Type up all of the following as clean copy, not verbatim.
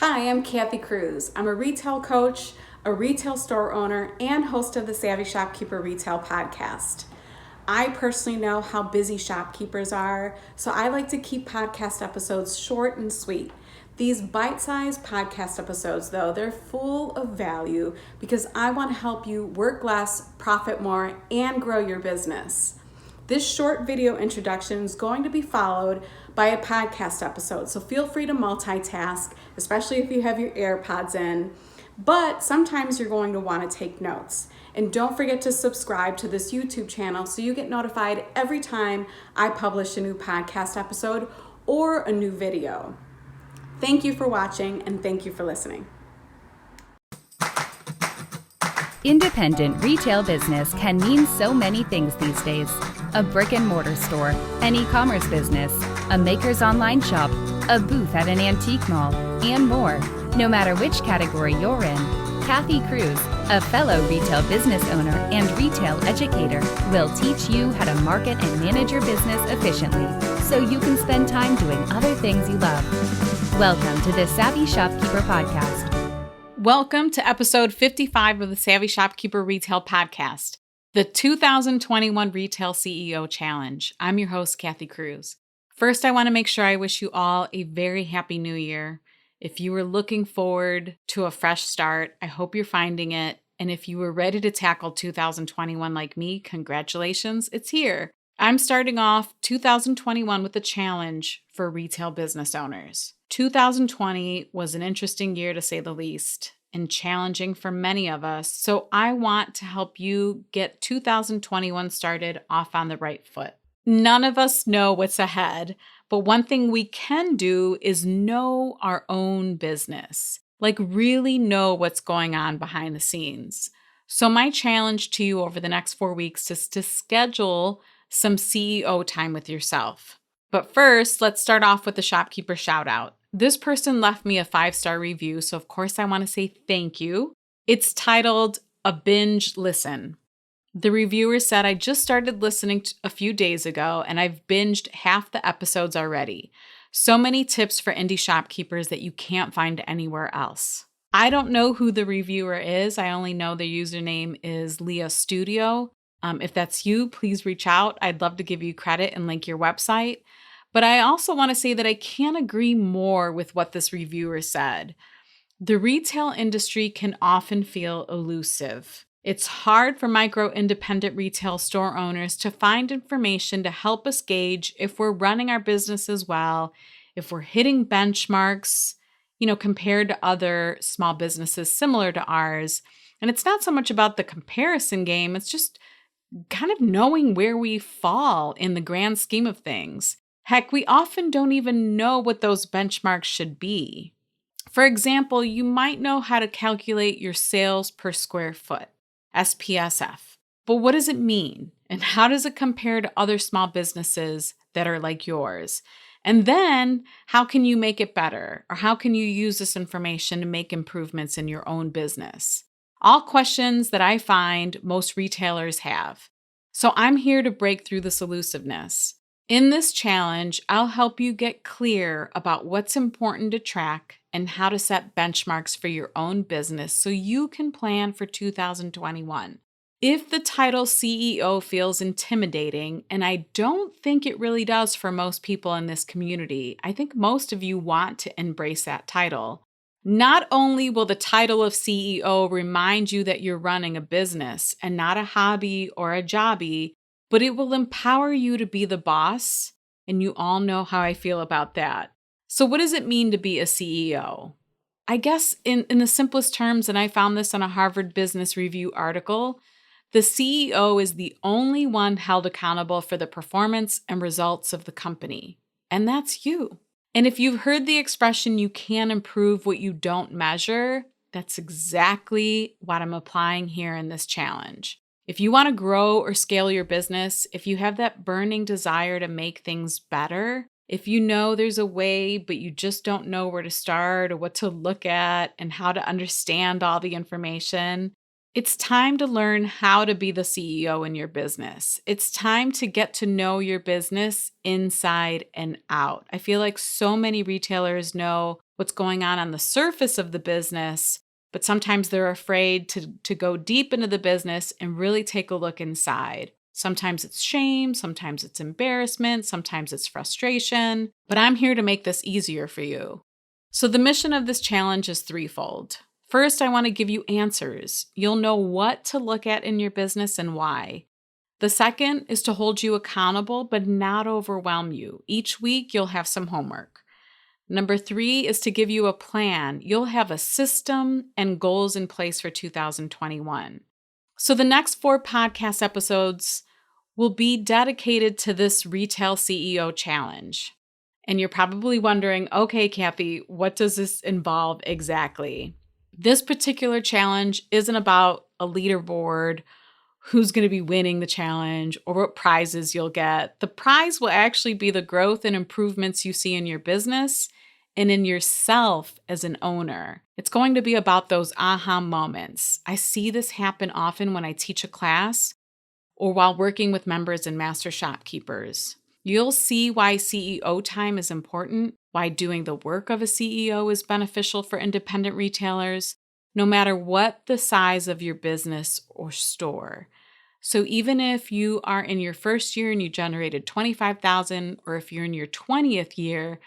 Hi, I'm Kathy Cruz. I'm a retail coach, a retail store owner, and host of the Savvy Shopkeeper Retail Podcast. I personally know how busy shopkeepers are, so I like to keep podcast episodes short and sweet. These bite-sized podcast episodes, though, they're full of value because I want to help you work less, profit more, and grow your business. This short video introduction is going to be followed by a podcast episode, so feel free to multitask, especially if you have your AirPods in. But sometimes you're going to want to take notes. And don't forget to subscribe to this YouTube channel so you get notified every time I publish a new podcast episode or a new video. Thank you for watching and thank you for listening. Independent retail business can mean so many things these days. A brick and mortar store, an e-commerce business, a maker's online shop, a booth at an antique mall, and more. No matter which category you're in, Kathy Cruz, a fellow retail business owner and retail educator, will teach you how to market and manage your business efficiently so you can spend time doing other things you love. Welcome to the Savvy Shopkeeper Podcast. Welcome to episode 55 of the Savvy Shopkeeper Retail Podcast, the 2021 Retail CEO Challenge. I'm your host, Kathy Cruz. First, I want to make sure I wish you all a very happy new year. If you were looking forward to a fresh start, I hope you're finding it. And if you were ready to tackle 2021 like me, congratulations, it's here. I'm starting off 2021 with a challenge for retail business owners. 2020 was an interesting year to say the least, and challenging for many of us. So I want to help you get 2021 started off on the right foot. None of us know what's ahead, but one thing we can do is know our own business, like really know what's going on behind the scenes. So my challenge to you over the next 4 weeks is to schedule some CEO time with yourself. But first, let's start off with the shopkeeper shout out. This person left me a 5-star review, so of course I want to say thank you. It's titled A Binge Listen. The reviewer said, I just started listening a few days ago and I've binged half the episodes already. So many tips for indie shopkeepers that you can't find anywhere else. I don't know who the reviewer is. I only know the username is Leah Studio. If that's you, please reach out. I'd love to give you credit and link your website. But I also want to say that I can't agree more with what this reviewer said. The retail industry can often feel elusive. It's hard for micro independent retail store owners to find information to help us gauge if we're running our businesses well, if we're hitting benchmarks, compared to other small businesses similar to ours. And it's not so much about the comparison game, it's just kind of knowing where we fall in the grand scheme of things. Heck, we often don't even know what those benchmarks should be. For example, you might know how to calculate your sales per square foot, SPSF. But what does it mean? And how does it compare to other small businesses that are like yours? And then, how can you make it better? Or how can you use this information to make improvements in your own business? All questions that I find most retailers have. So I'm here to break through this elusiveness. In this challenge, I'll help you get clear about what's important to track and how to set benchmarks for your own business so you can plan for 2021. If the title CEO feels intimidating, and I don't think it really does for most people in this community, I think most of you want to embrace that title. Not only will the title of CEO remind you that you're running a business and not a hobby or a jobby, but it will empower you to be the boss, and you all know how I feel about that. So what does it mean to be a CEO? I guess in the simplest terms, and I found this on a Harvard Business Review article, the CEO is the only one held accountable for the performance and results of the company. And that's you. And if you've heard the expression, you can't improve what you don't measure, that's exactly what I'm applying here in this challenge. If you want to grow or scale your business, if you have that burning desire to make things better, if you know there's a way, but you just don't know where to start or what to look at and how to understand all the information, it's time to learn how to be the CEO in your business. It's time to get to know your business inside and out. I feel like so many retailers know what's going on the surface of the business, but sometimes they're afraid to go deep into the business and really take a look inside. Sometimes it's shame, sometimes it's embarrassment, sometimes it's frustration, but I'm here to make this easier for you. So the mission of this challenge is threefold. First, I want to give you answers. You'll know what to look at in your business and why. The second is to hold you accountable, but not overwhelm you. Each week, you'll have some homework. Number 3 is to give you a plan. You'll have a system and goals in place for 2021. So the next 4 podcast episodes will be dedicated to this Retail CEO Challenge. And you're probably wondering, okay, Kathy, what does this involve exactly? This particular challenge isn't about a leaderboard, who's going to be winning the challenge, or what prizes you'll get. The prize will actually be the growth and improvements you see in your business and in yourself as an owner. It's going to be about those aha moments. I see this happen often when I teach a class or while working with members and master shopkeepers. You'll see why CEO time is important, why doing the work of a CEO is beneficial for independent retailers, no matter what the size of your business or store. So even if you are in your first year and you generated $25,000, or if you're in your 20th year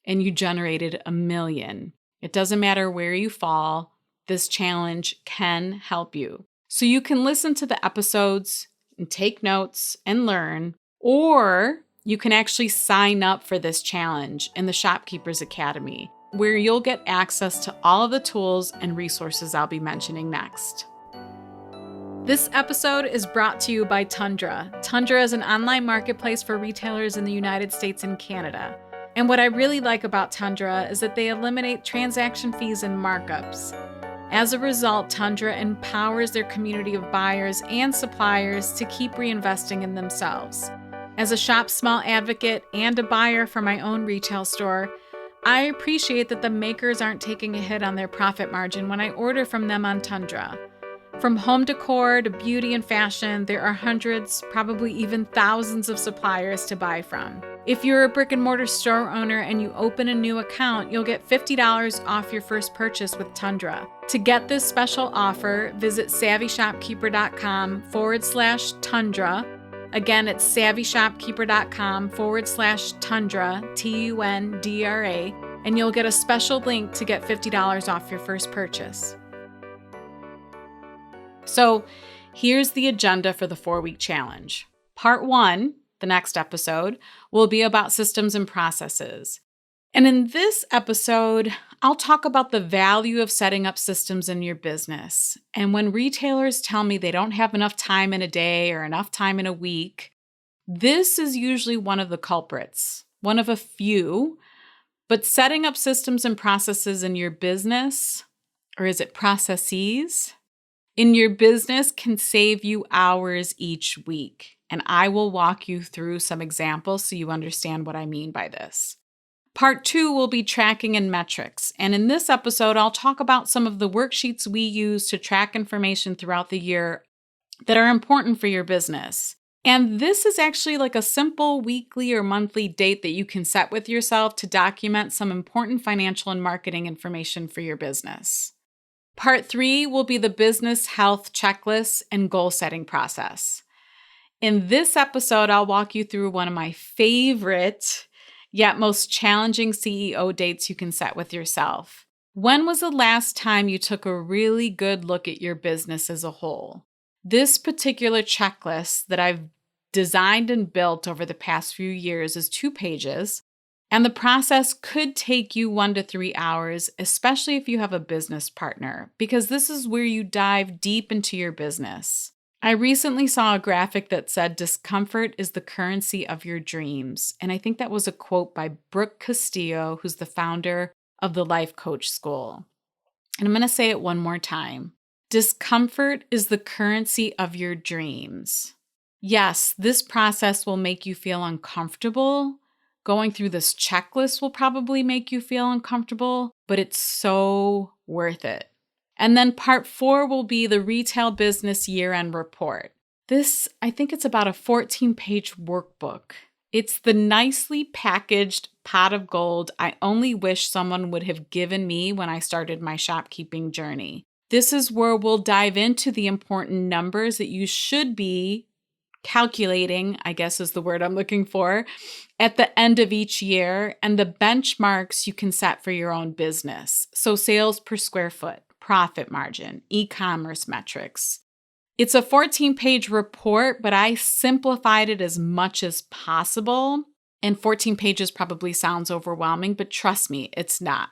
and you generated $1 million, it doesn't matter where you fall, this challenge can help you. So you can listen to the episodes and take notes and learn, or you can actually sign up for this challenge in the Shopkeepers Academy, where you'll get access to all of the tools and resources I'll be mentioning next. This episode is brought to you by Tundra. Tundra is an online marketplace for retailers in the United States and Canada. And what I really like about Tundra is that they eliminate transaction fees and markups. As a result, Tundra empowers their community of buyers and suppliers to keep reinvesting in themselves. As a Shop Small advocate and a buyer for my own retail store, I appreciate that the makers aren't taking a hit on their profit margin when I order from them on Tundra. From home decor to beauty and fashion, there are hundreds, probably even thousands of suppliers to buy from. If you're a brick and mortar store owner and you open a new account, you'll get $50 off your first purchase with Tundra. To get this special offer, visit savvyshopkeeper.com/Tundra. Again, it's savvyshopkeeper.com/Tundra, Tundra, and you'll get a special link to get $50 off your first purchase. So here's the agenda for the 4-week challenge. Part 1, the next episode, will be about systems and processes. And in this episode, I'll talk about the value of setting up systems in your business. And when retailers tell me they don't have enough time in a day or enough time in a week, this is usually one of the culprits, one of a few. But setting up systems and processes in your business, or is it processes, in your business can save you hours each week. And I will walk you through some examples so you understand what I mean by this. Part 2 will be tracking and metrics. And in this episode, I'll talk about some of the worksheets we use to track information throughout the year that are important for your business. And this is actually like a simple weekly or monthly date that you can set with yourself to document some important financial and marketing information for your business. Part 3 will be the business health checklist and goal setting process. In this episode, I'll walk you through one of my favorite yet most challenging CEO dates you can set with yourself. When was the last time you took a really good look at your business as a whole? This particular checklist that I've designed and built over the past few years is 2 pages, and the process could take you 1 to 3 hours, especially if you have a business partner, because this is where you dive deep into your business. I recently saw a graphic that said discomfort is the currency of your dreams. And I think that was a quote by Brooke Castillo, who's the founder of the Life Coach School. And I'm going to say it one more time. Discomfort is the currency of your dreams. Yes, this process will make you feel uncomfortable. Going through this checklist will probably make you feel uncomfortable, but it's so worth it. And then part 4 will be the retail business year-end report. I think it's about a 14-page workbook. It's the nicely packaged pot of gold I only wish someone would have given me when I started my shopkeeping journey. This is where we'll dive into the important numbers that you should be calculating, I guess is the word I'm looking for, at the end of each year, and the benchmarks you can set for your own business. So sales per square foot, profit margin, e-commerce metrics. It's a 14-page report, but I simplified it as much as possible. And 14 pages probably sounds overwhelming, but trust me, it's not.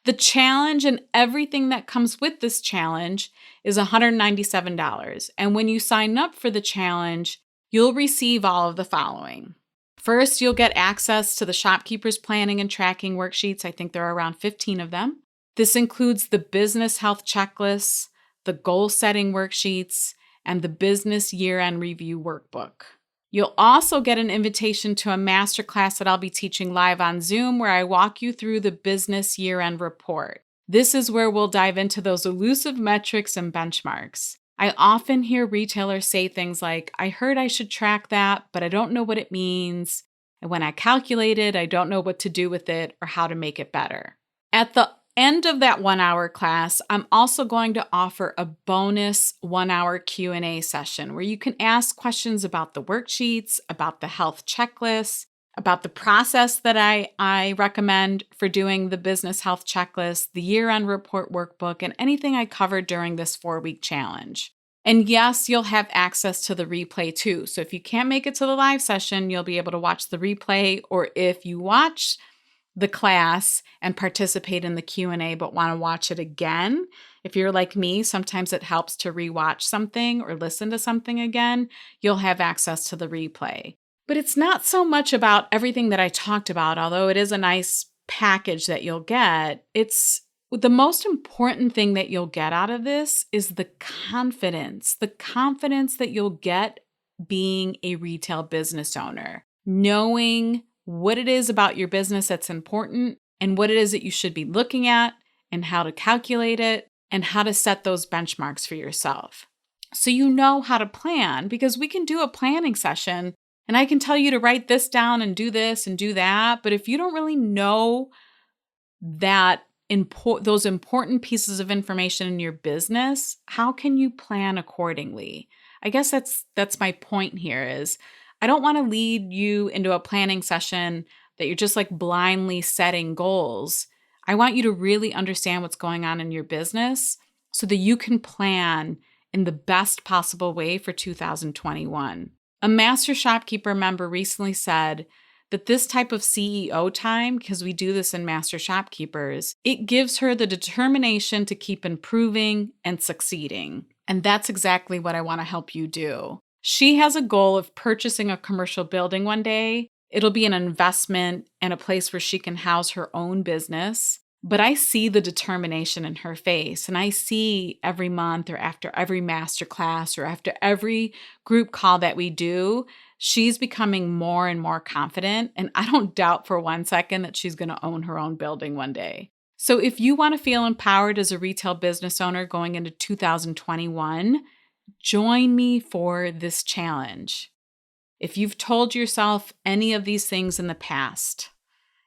The challenge and everything that comes with this challenge is $197. And when you sign up for the challenge, you'll receive all of the following. First, you'll get access to the Shopkeepers Planning and Tracking worksheets. I think there are around 15 of them. This includes the business health checklists, the goal setting worksheets, and the business year-end review workbook. You'll also get an invitation to a masterclass that I'll be teaching live on Zoom where I walk you through the business year-end report. This is where we'll dive into those elusive metrics and benchmarks. I often hear retailers say things like, I heard I should track that, but I don't know what it means. And when I calculate it, I don't know what to do with it or how to make it better. At the end of that 1-hour class, I'm also going to offer a bonus 1-hour Q&A session where you can ask questions about the worksheets, about the health checklist, about the process that I recommend for doing the business health checklist, the year-end report workbook, and anything I covered during this 4-week challenge. And yes, you'll have access to the replay too. So if you can't make it to the live session, you'll be able to watch the replay, or if you watch the class and participate in the Q&A but want to watch it again, if you're like me, sometimes it helps to rewatch something or listen to something again, you'll have access to the replay. But it's not so much about everything that I talked about, although it is a nice package that you'll get. It's the most important thing that you'll get out of this is the confidence that you'll get being a retail business owner, knowing what it is about your business that's important and what it is that you should be looking at and how to calculate it and how to set those benchmarks for yourself. So you know how to plan, because we can do a planning session and I can tell you to write this down and do this and do that. But if you don't really know that those important pieces of information in your business, how can you plan accordingly? I guess that's my point here is I don't want to lead you into a planning session that you're just like blindly setting goals. I want you to really understand what's going on in your business so that you can plan in the best possible way for 2021. A Master Shopkeeper member recently said that this type of CEO time, because we do this in Master Shopkeepers, it gives her the determination to keep improving and succeeding. And that's exactly what I want to help you do. She has a goal of purchasing a commercial building one day. It'll be an investment and a place where she can house her own business. But I see the determination in her face, and I see every month or after every masterclass or after every group call that we do, she's becoming more and more confident. And I don't doubt for 1 second that she's going to own her own building one day. So if you want to feel empowered as a retail business owner going into 2021, join me for this challenge. If you've told yourself any of these things in the past,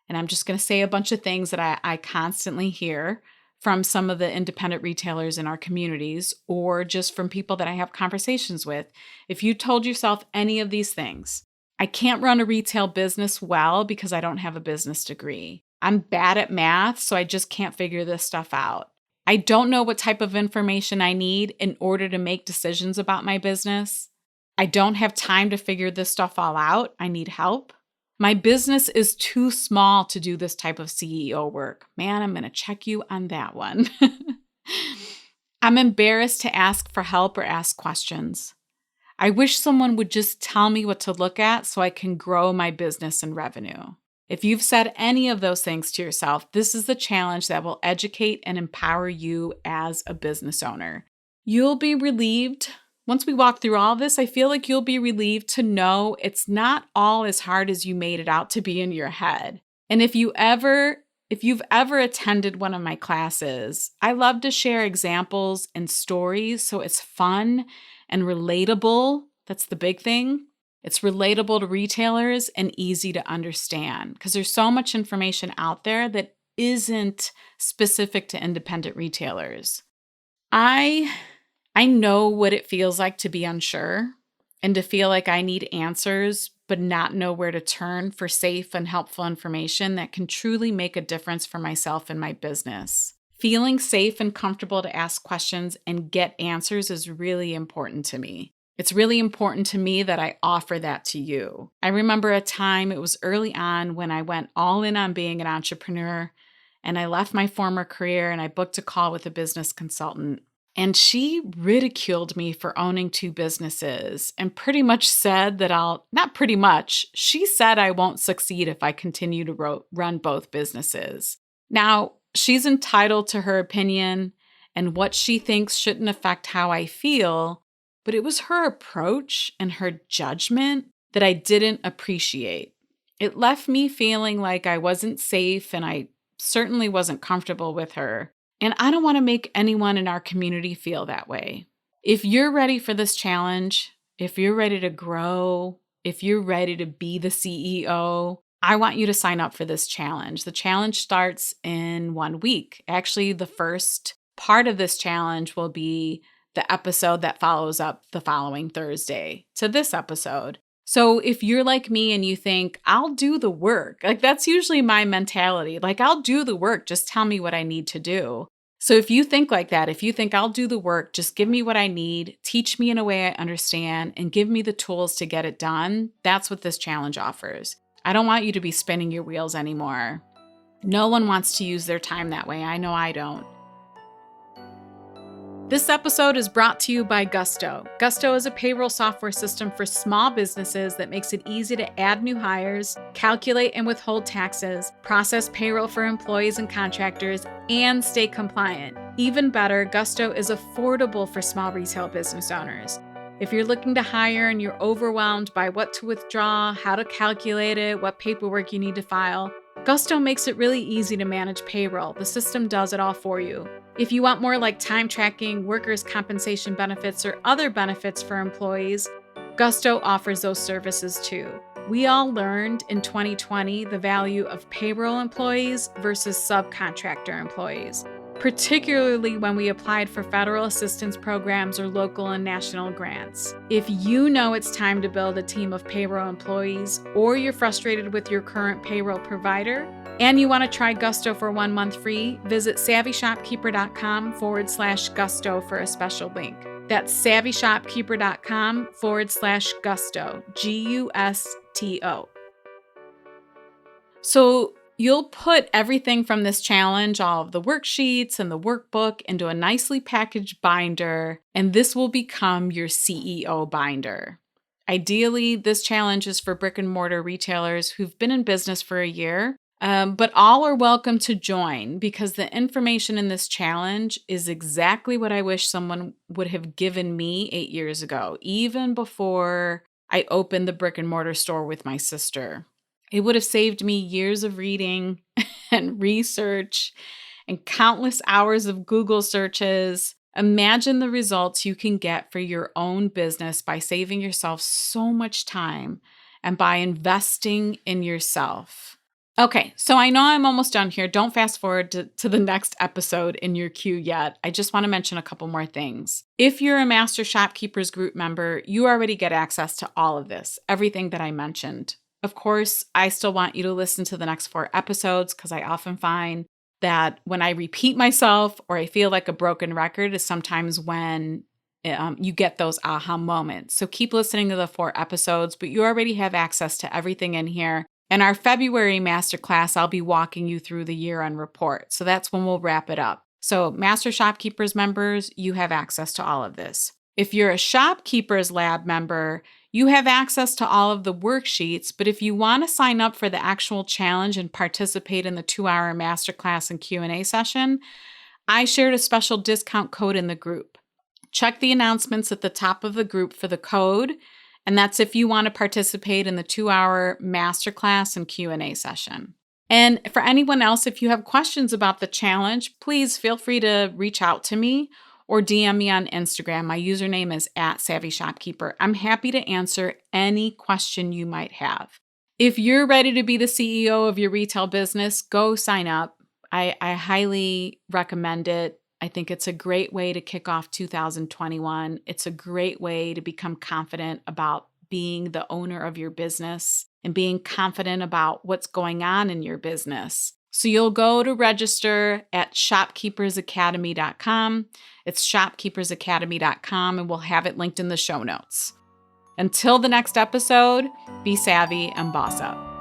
and I'm just going to say a bunch of things that I constantly hear from some of the independent retailers in our communities, or just from people that I have conversations with. If you told yourself any of these things, I can't run a retail business well because I don't have a business degree. I'm bad at math, so I just can't figure this stuff out. I don't know what type of information I need in order to make decisions about my business. I don't have time to figure this stuff all out. I need help. My business is too small to do this type of CEO work. Man, I'm going to check you on that one. I'm embarrassed to ask for help or ask questions. I wish someone would just tell me what to look at so I can grow my business and revenue. If you've said any of those things to yourself, this is the challenge that will educate and empower you as a business owner. You'll be relieved. Once we walk through all this, I feel like you'll be relieved to know it's not all as hard as you made it out to be in your head. And if you've ever attended one of my classes, I love to share examples and stories so it's fun and relatable. That's the big thing. It's relatable to retailers and easy to understand because there's so much information out there that isn't specific to independent retailers. I know what it feels like to be unsure and to feel like I need answers, but not know where to turn for safe and helpful information that can truly make a difference for myself and my business. Feeling safe and comfortable to ask questions and get answers is really important to me. It's really important to me that I offer that to you. I remember a time, it was early on when I went all in on being an entrepreneur and I left my former career and I booked a call with a business consultant. And she ridiculed me for owning 2 businesses and pretty much said that she said I won't succeed if I continue to run both businesses. Now, she's entitled to her opinion and what she thinks shouldn't affect how I feel, but it was her approach and her judgment that I didn't appreciate. It left me feeling like I wasn't safe and I certainly wasn't comfortable with her. And I don't want to make anyone in our community feel that way. If you're ready for this challenge, if you're ready to grow, if you're ready to be the CEO, I want you to sign up for this challenge. The challenge starts in 1 week. Actually, the first part of this challenge will be the episode that follows up the following Thursday to this episode. So if you're like me and you think, I'll do the work, like that's usually my mentality. Like, I'll do the work, just tell me what I need to do. So if you think like that, if you think I'll do the work, just give me what I need, teach me in a way I understand, and give me the tools to get it done, that's what this challenge offers. I don't want you to be spinning your wheels anymore. No one wants to use their time that way. I know I don't. This episode is brought to you by Gusto. Gusto is a payroll software system for small businesses that makes it easy to add new hires, calculate and withhold taxes, process payroll for employees and contractors, and stay compliant. Even better, Gusto is affordable for small retail business owners. If you're looking to hire and you're overwhelmed by what to withdraw, how to calculate it, what paperwork you need to file, Gusto makes it really easy to manage payroll. The system does it all for you. If you want more like time tracking, workers' compensation benefits, or other benefits for employees, Gusto offers those services too. We all learned in 2020 the value of payroll employees versus subcontractor employees, particularly when we applied for federal assistance programs or local and national grants. If you know it's time to build a team of payroll employees, or you're frustrated with your current payroll provider, and you want to try Gusto for 1 month free, visit savvyshopkeeper.com/Gusto for a special link. That's savvyshopkeeper.com/Gusto, Gusto. So you'll put everything from this challenge, all of the worksheets and the workbook, into a nicely packaged binder, and this will become your CEO binder. Ideally, this challenge is for brick and mortar retailers who've been in business for a year, but all are welcome to join because the information in this challenge is exactly what I wish someone would have given me 8 years ago, even before I opened the brick and mortar store with my sister. It would have saved me years of reading and research and countless hours of Google searches. Imagine the results you can get for your own business by saving yourself so much time and by investing in yourself. Okay, so I know I'm almost done here. Don't fast forward to the next episode in your queue yet. I just want to mention a couple more things. If you're a Master Shopkeepers Group member, you already get access to all of this, everything that I mentioned. Of course, I still want you to listen to the next 4 episodes because I often find that when I repeat myself or I feel like a broken record is sometimes when you get those aha moments. So keep listening to the 4 episodes, but you already have access to everything in here. In our February masterclass, I'll be walking you through the year-end report. So that's when we'll wrap it up. So Master Shopkeepers members, you have access to all of this. If you're a Shopkeepers Lab member, you have access to all of the worksheets, but if you want to sign up for the actual challenge and participate in the 2-hour masterclass and Q&A session, I shared a special discount code in the group. Check the announcements at the top of the group for the code, and that's if you want to participate in the 2-hour masterclass and Q&A session. And for anyone else, if you have questions about the challenge, please feel free to reach out to me or DM me on Instagram. My username is @SavvyShopkeeper. I'm happy to answer any question you might have. If you're ready to be the CEO of your retail business, go sign up. I highly recommend it. I think it's a great way to kick off 2021. It's a great way to become confident about being the owner of your business and being confident about what's going on in your business. So you'll go to register at shopkeepersacademy.com. It's shopkeepersacademy.com, and we'll have it linked in the show notes. Until the next episode, be savvy and boss up.